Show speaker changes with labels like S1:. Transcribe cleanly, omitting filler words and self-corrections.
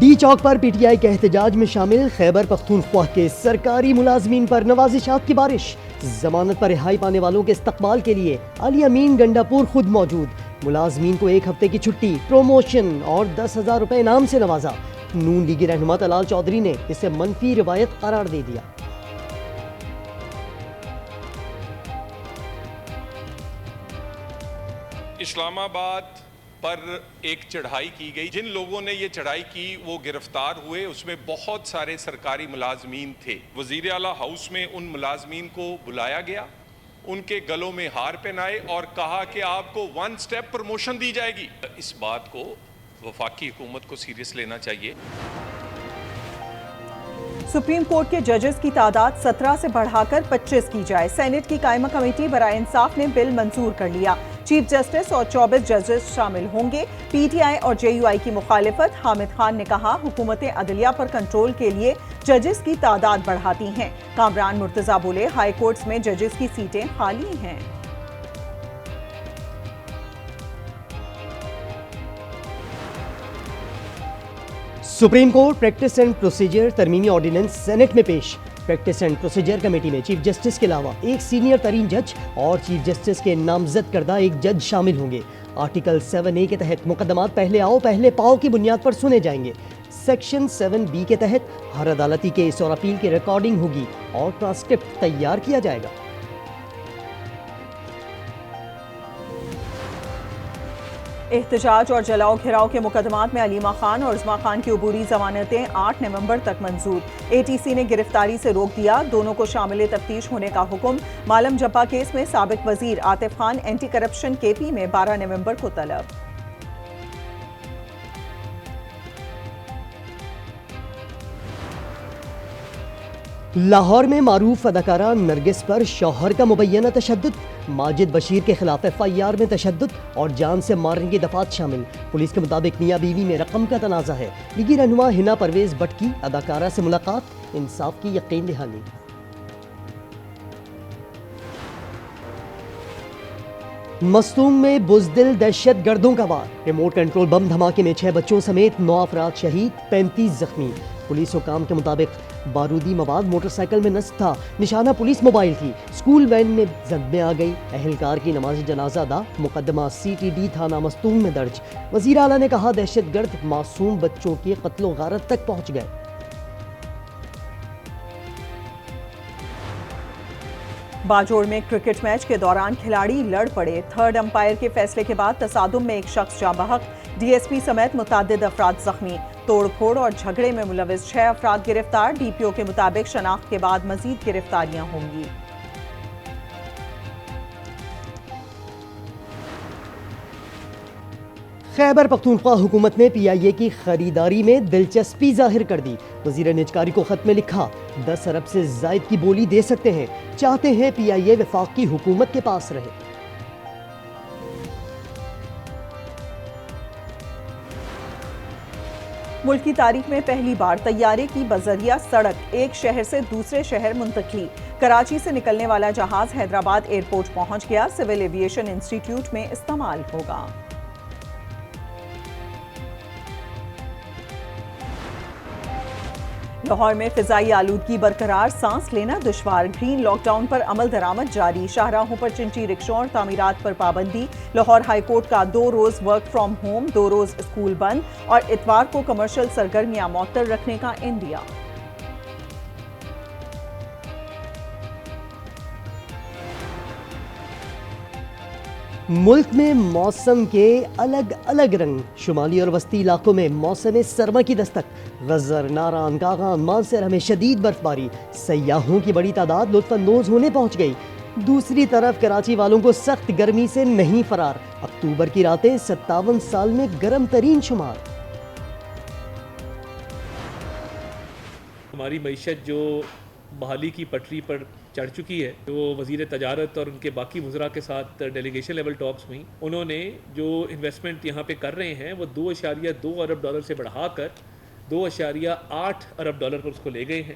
S1: D Chowk per P T I کے احتجاج میں شامل خیبر پختونخوا کے سرکاری ملازمین پر نوازشات کی بارش. ضمانت پر رہائی پانے والوں کے استقبال کے لیے علی امین گنڈا پور خود موجود. ملازمین کو 1 ہفتے کی چھٹی، پروموشن اور 10,000 روپے انعام سے نوازا. نون لیگی رہنما طلال چودھری نے اسے منفی روایت قرار دے دیا.
S2: اسلام آباد پر ایک چڑھائی کی گئی. جن لوگوں نے یہ چڑھائی کی وہ گرفتار ہوئے. اس میں بہت سارے سرکاری ملازمین تھے. وزیر اعلیٰ ہاؤس میں ان ملازمین کو بلایا گیا، ان کے گلوں میں ہار پہنائے اور کہا کہ آپ کو 1 سٹیپ پروموشن دی جائے گی. اس بات کو وفاقی حکومت کو سیریس لینا چاہیے.
S3: سپریم کورٹ کے ججز کی تعداد 17 سے بڑھا کر 25 کی جائے. سینیٹ کی قائمہ کمیٹی برائے انصاف نے بل منظور کر لیا. چیف جسٹس اور 24 ججز شامل ہوں گے. پی ٹی آئی اور جے یو آئی کی مخالفت. حامد خان نے کہا حکومتیں عدلیہ پر کنٹرول کے لیے ججز کی تعداد بڑھاتی ہیں. کامران مرتضیٰ بولے ہائی کورٹس میں ججز کی سیٹیں خالی ہیں.
S1: Supreme court practice and procedure ترمیمی آرڈیننس سینیٹ میں پیش. پریکٹس اینڈ پروسیجر کمیٹی میں چیف جسٹس کے علاوہ ایک سینئر ترین جج اور چیف جسٹس کے نامزد کردہ ایک جج شامل ہوں گے. آرٹیکل 7A کے تحت مقدمات پہلے آؤ پہلے پاؤ کی بنیاد پر سنے جائیں گے. سیکشن 7B کے تحت ہر عدالتی کیس اور اپیل کی ریکارڈنگ ہوگی اور ٹرانسکرپٹ تیار کیا جائے گا.
S3: احتجاج اور جلاؤ گھراؤ کے مقدمات میں علیمہ خان اور عظمیٰ خان کی عبوری ضمانتیں 8 نومبر تک منظور. اے ٹی سی نے گرفتاری سے روک دیا. دونوں کو شامل تفتیش ہونے کا حکم. مالم جپا کیس میں سابق وزیر عاطف خان اینٹی کرپشن کے پی میں 12 نومبر کو طلب.
S1: لاہور میں معروف اداکارہ نرگس پر شوہر کا مبینہ تشدد. ماجد بشیر کے خلاف FIR میں تشدد اور جان سے مارنے کی دفعات شامل. پولیس کے مطابق میاں بیوی میں رقم کا تنازع ہے. لیگی رہنما ہنا پرویز بٹ کی اداکارہ سے ملاقات، انصاف کی یقین دہانی. مستونگ میں بزدل دہشت گردوں کا وار. ریموٹ کنٹرول بم دھماکے میں 6 بچوں سمیت 9 افراد شہید، 35 زخمی. پولیس حکام کے مطابق بارودی مواد موٹر سائیکل میں نصب تھا. نشانہ پولیس موبائل تھی. اسکول وین میں زد میں آ گئی. اہلکار کی نماز جنازہ ادا. مقدمہ CTD تھانہ مستونگ میں درج. وزیر اعلیٰ نے کہا دہشت گرد معصوم بچوں کی قتل و غارت تک پہنچ گئے.
S3: باجوڑ میں کرکٹ میچ کے دوران کھلاڑی لڑ پڑے. 3rd امپائر کے فیصلے کے بعد تصادم میں ایک شخص جاں بحق. DSP سمیت متعدد افراد زخمی. توڑ پھوڑ اور جھگڑے میں ملوث 6 افراد گرفتار. DPO کے مطابق شناخت کے بعد مزید گرفتاریاں ہوں گی.
S1: خیبر پختونخوا حکومت نے PIA کی خریداری میں دلچسپی ظاہر کر دی. وزیر نجکاری کو خط میں لکھا 10 ارب سے زائد کی بولی دے سکتے ہیں. چاہتے ہیں PIA وفاقی حکومت کے پاس رہے.
S3: ملک کی تاریخ میں پہلی بار طیارے کی بذریعہ سڑک ایک شہر سے دوسرے شہر منتقلی. کراچی سے نکلنے والا جہاز حیدرآباد ایئرپورٹ پہنچ گیا. سول ایویشن انسٹی ٹیوٹ میں استعمال ہوگا. لاہور میں فضائی آلودگی برقرار، سانس لینا دشوار. گرین لاک ڈاؤن پر عمل درآمد جاری. شاہراہوں پر چنچی رکشوں اور تعمیرات پر پابندی. لاہور ہائی کورٹ کا 2 روز ورک فرام ہوم، 2 روز اسکول بند اور اتوار کو کمرشل سرگرمیاں معطل رکھنے کا عندیہ.
S1: ملک میں موسم کے الگ الگ رنگ. شمالی اور وسطی علاقوں میں موسم سرما کی دستک. غزر، ناران، کاغان، مانسہرہ میں شدید برفباری. سیاحوں کی بڑی تعداد لطف اندوز ہونے پہنچ گئی. دوسری طرف کراچی والوں کو سخت گرمی سے نہیں فرار. اکتوبر کی راتیں 57 سال میں گرم ترین شمار.
S4: ہماری معیشت جو بحالی کی پٹری پر چڑھ چکی ہے، جو وزیر تجارت اور ان کے باقی وزراء کے ساتھ ڈیلیگیشن لیول ٹاکس ہوئیں، انہوں نے جو انویسٹمنٹ یہاں پہ کر رہے ہیں وہ $2.2 ارب سے بڑھا کر $2.8 ارب پر اس کو لے گئے ہیں.